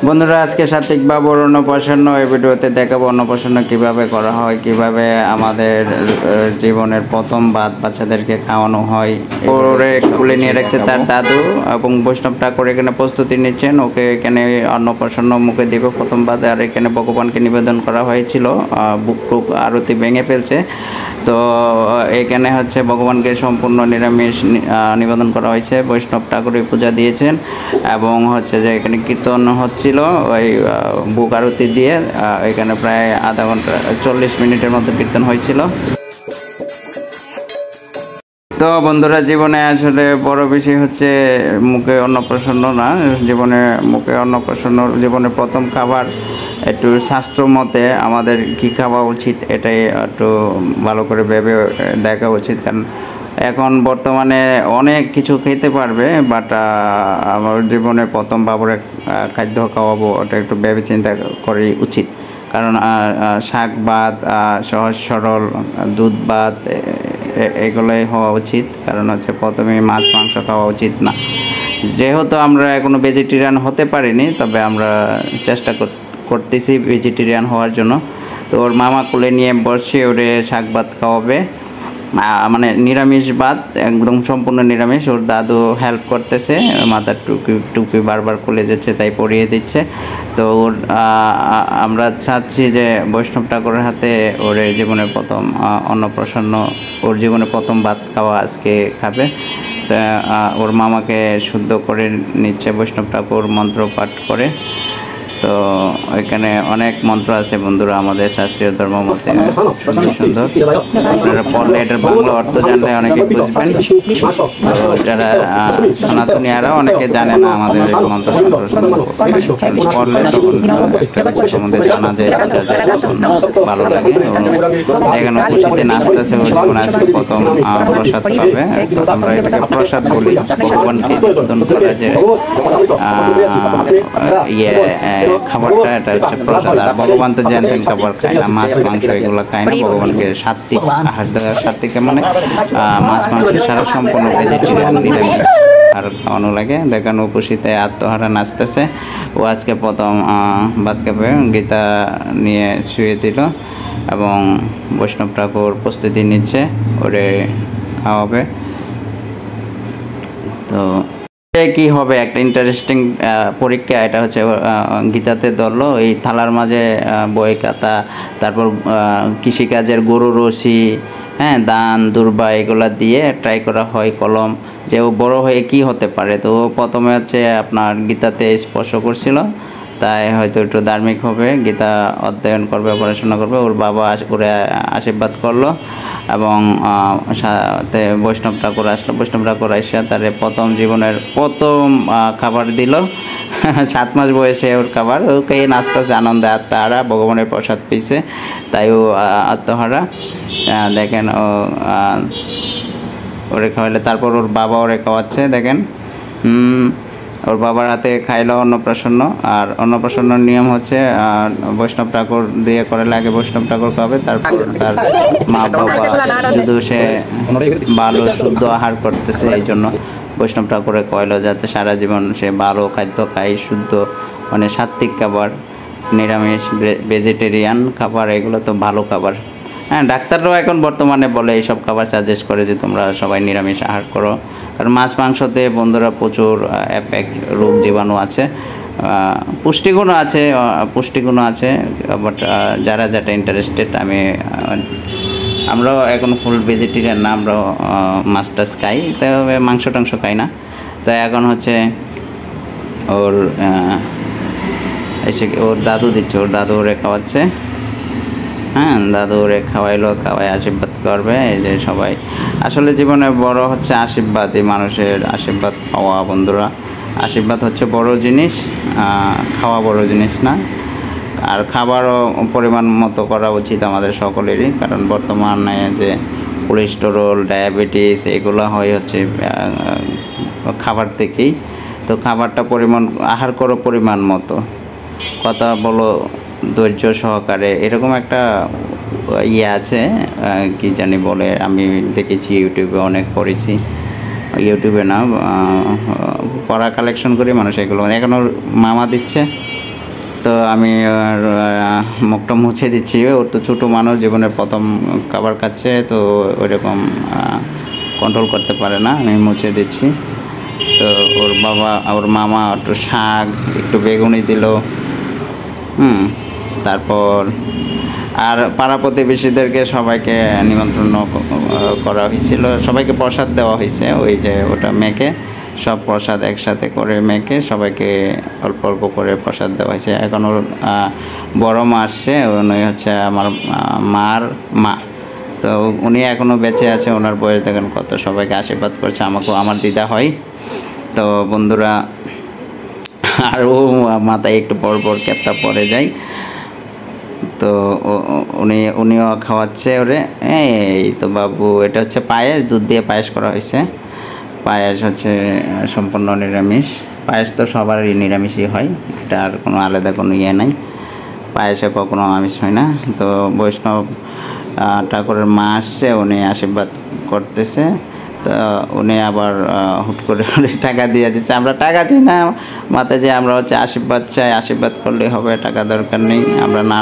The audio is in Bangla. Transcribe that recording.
বন্ধুরা আজকে সাত্বিক বাবুর অন্নপ্রাশন এই ভিডিওতে দেখাবো অন্নপ্রাশন কিভাবে করা হয়, কিভাবে আমাদের জীবনের প্রথম ভাত বাচ্চাদেরকে খাওয়ানো হয়। ওরে কুলে নিয়ে রাখছে তার দাদু এবং বৈষ্ণব ঠাকুর এখানে প্রস্তুতি নিচ্ছেন। ওকে এখানে অন্নপ্রাশন মুখে দিবে প্রথম ভাত। আর এখানে ভগবানকে নিবেদন করা হয়েছিল, বুক টুক আরতি ভেঙে ফেলছে। তো এখানে হচ্ছে ভগবানকে সম্পূর্ণ নিরামিষ নিবেদন করা হয়েছে। বৈষ্ণব ঠাকুরের পূজা দিয়েছেন এবং হচ্ছে যে এখানে কীর্তন হচ্ছিল ওই বুক আরতি দিয়ে। এখানে প্রায় আধা ঘন্টা 40 মিনিটের মতো কীর্তন হয়েছিল। তো বন্ধুরা জীবনে আসলে বড় বিষয় হচ্ছে মুখে অন্নপ্রাশন না, জীবনে মুখে অন্নপ্রাশন জীবনের প্রথম খাবার। একটু শাস্ত্র মতে আমাদের কী খাওয়া উচিত এটাই একটু ভালো করে ভেবে দেখা উচিত, কারণ এখন বর্তমানে অনেক কিছু খেতে পারবে, বাট আমার জীবনে প্রথম বাবুরে খাদ্য খাওয়াবো ওটা একটু ভেবে চিন্তা করাই উচিত। কারণ শাক ভাত, সহজ সরল দুধ ভাত এগুলোই হওয়া উচিত। কারণ হচ্ছে প্রথমে মাছ মাংস খাওয়া উচিত না। যেহেতু আমরা এখনো ভেজিটেরিয়ান হতে পারিনি, তবে আমরা চেষ্টা করতেছি ভেজিটেরিয়ান হওয়ার জন্য। তো ওর মামা কোলে নিয়ে বসে ওরে শাক ভাত খাওয়াবে, মানে নিরামিষ ভাত, একদম সম্পূর্ণ নিরামিষ। ওর দাদু হেল্প করতেছে, মাথার টুপি বারবার খুলে যাচ্ছে তাই পরিয়ে দিচ্ছে। তো ওর আমরা চাচ্ছি যে বৈষ্ণব ঠাকুরের হাতে ওর জীবনের প্রথম অন্নপ্রাশন, ওর জীবনে প্রথম ভাত খাওয়া আজকে খাবে। তা ওর মামাকে শুদ্ধ করে নিচ্ছে বৈষ্ণব ঠাকুর মন্ত্র পাঠ করে। তো এখানে অনেক মন্ত্র আছে বন্ধুরা আমাদের শাস্ত্রীয় ধর্ম মতে, সুন্দর সুন্দর। আপনারা পড়লে এটার বাংলা অর্থ জানলে অনেকে বুঝবেন। তো যারা সনাতনী আরও অনেকে জানে না আমাদের মন্ত্র পড়লে তখন আমাদের জানা যায়, ভালো লাগে। এখানে খুশিতে নাচতেছে, জীবন আজকে প্রথম প্রসাদ পাবে। আমরা এটাকে প্রসাদ বলি, ভগবানকে নিবেদন করা যে খাবারটা, এটা হচ্ছে প্রসাদ। আর ভগবান তো জানতেন খাবার খায় না, মাছ মাংস এগুলো খায় না। ভগবানকে সাত্বিক আহার দেওয়া, সাত্বিক মানে মাছ মাংস ছাড়া সম্পূর্ণ ভেজিটেরিয়ান নিরামিষ আর খাওয়ানো লাগে। দেখানো খুশিতে আত্মহারা নাচতেছে। ও আজকে প্রথম ভাত খাবে, গীতা নিয়ে শুয়ে দিল এবং বৈষ্ণব ঠাকুর প্রস্তুতি নিচ্ছে ওরে খাওয়াবে। তো কি হবে একটা ইন্টারেস্টিং পরীক্ষা। এটা হচ্ছে গীতাতে ধরলো এই থালার মাঝে বই খাতা, তারপর কৃষিকাজের গরু রশি, হ্যাঁ, দান দুর্বা এগুলা দিয়ে ট্রাই করা হয় কলম, যে ও বড় হয়ে কি হতে পারে। তো প্রথমে হচ্ছে আপনার গীতাতে স্পর্শ করছিল, তাই হয়তো একটু ধার্মিক হবে, গীতা অধ্যয়ন করবে, পড়াশোনা করবে। ওর বাবা করে আশীর্বাদ করলো এবং সাথে বৈষ্ণব ঠাকুর আসলো। বৈষ্ণব ঠাকুর আসা তার প্রথম জীবনের প্রথম খাবার দিল। 7 মাস বয়সে ওর খাবার, ওকে নাচতেছে আনন্দে, আত্মহারা, ভগবানের প্রসাদ পেয়েছে তাই ও আত্মহারা। দেখেন ও ওরে খাওয়াইলে, তারপর ওর বাবা ওরে খাওয়াচ্ছে। দেখেন ওর বাবার হাতে খাইলো অন্নপ্রাশন। আর অন্নপ্রাশনের নিয়ম হচ্ছে বৈষ্ণব ঠাকুর দিয়ে করালে আগে বৈষ্ণব ঠাকুর খাবে, তারপর তার মা বাবা, শুধু সে ভালো শুদ্ধ আহার করতেছে এই জন্য বৈষ্ণব ঠাকুরে কইলো যাতে সারা জীবন সে ভালো খাদ্য খায়, শুদ্ধ মানে সাত্বিক খাবার, নিরামিষ ভেজিটেরিয়ান খাবার, এগুলো তো ভালো খাবার। হ্যাঁ, ডাক্তাররাও এখন বর্তমানে বলে এইসব খাবার সাজেস্ট করে যে তোমরা সবাই নিরামিষ আহার করো। কারণ মাছ মাংসতে বন্ধুরা প্রচুর এফেক্ট, রোগ জীবাণু আছে, পুষ্টিগুণও আছে। বাট যারা যেটা ইন্টারেস্টেড, আমরাও এখন ফুল ভেজিটেরিয়ান না, আমরাও মাছ টাছ খাই, তবে মাংস টাংস খাই না। তাই এখন হচ্ছে ওর এসে ওর দাদু দিচ্ছে, ওর দাদু ওরে খাওয়াচ্ছে। হ্যাঁ, দাদু ওরে খাওয়াইলো, খাওয়াই আশীর্বাদ করবে। এই যে সবাই আসলে জীবনে বড় হচ্ছে আশীর্বাদই, মানুষের আশীর্বাদ পাওয়া। বন্ধুরা আশীর্বাদ হচ্ছে বড় জিনিস, খাওয়া বড় জিনিস না। আর খাবারও পরিমাণ মতো করা উচিত আমাদের সকলেরই, কারণ বর্তমানে যে কোলেস্টেরল, ডায়াবেটিস এগুলো হয় হচ্ছে খাবার থেকেই। তো খাবারটা আহার করো পরিমাণ মতো, কথা বলো ধৈর্য সহকারে, এরকম একটা আছে, কি জানি বলে, আমি দেখেছি ইউটিউবে, অনেক পড়েছি। ইউটিউবে না, পড়া কালেকশন করি মানুষ এগুলো। এখন ওর মামা দিচ্ছে, তো আমি ওর মুখটা মুছে দিচ্ছি। ওর তো ছোটো মানুষ, জীবনের প্রথম খাবার খাচ্ছে, তো ওইরকম কন্ট্রোল করতে পারে না। আমি মুছে দিচ্ছি। তো ওর বাবা, ওর মামা একটু শাক, একটু বেগুনি দিল। তারপর আর পাড়া প্রতিবেশীদেরকে সবাইকে নিমন্ত্রণ করা হয়েছিল, সবাইকে প্রসাদ দেওয়া হয়েছে। ওই যে ওটা মেখে, সব প্রসাদ একসাথে করে মেখে সবাইকে অল্প অল্প করে প্রসাদ দেওয়া হয়েছে। এখন ওর বড় মা আসছে, উনি হচ্ছে আমার মার মা। তো উনি এখনও বেঁচে আছে, ওনার বয়স দেখেন কত, সবাইকে আশীর্বাদ করছে, আমাকেও আমার দিদা হয়। তো বন্ধুরা, আর ও মাথায় একটু বড় বড় ক্যাপটা পরে যায়। তো উনিও খাওয়াচ্ছে ওরে। এই তো বাবু, এটা হচ্ছে পায়েস, দুধ দিয়ে পায়েস করা হয়েছে। পায়েস হচ্ছে সম্পূর্ণ নিরামিষ। পায়েস তো সবারই নিরামিষই হয়, এটা আর কোনো আলাদা কোনো ইয়ে নাই। পায়েসে কখনো আমিষ হয় না। তো বৈষ্ণব ঠাকুরের মা আসছে, উনি আশীর্বাদ করতেছে। তো উনি আবার হুট করে টাকা দিয়ে দিচ্ছে। আমরা টাকা চাই না মাথায়, যে আমরা হচ্ছে আশীর্বাদ চাই, আশীর্বাদ করলেই হবে, টাকা দরকার নেই। আমরা না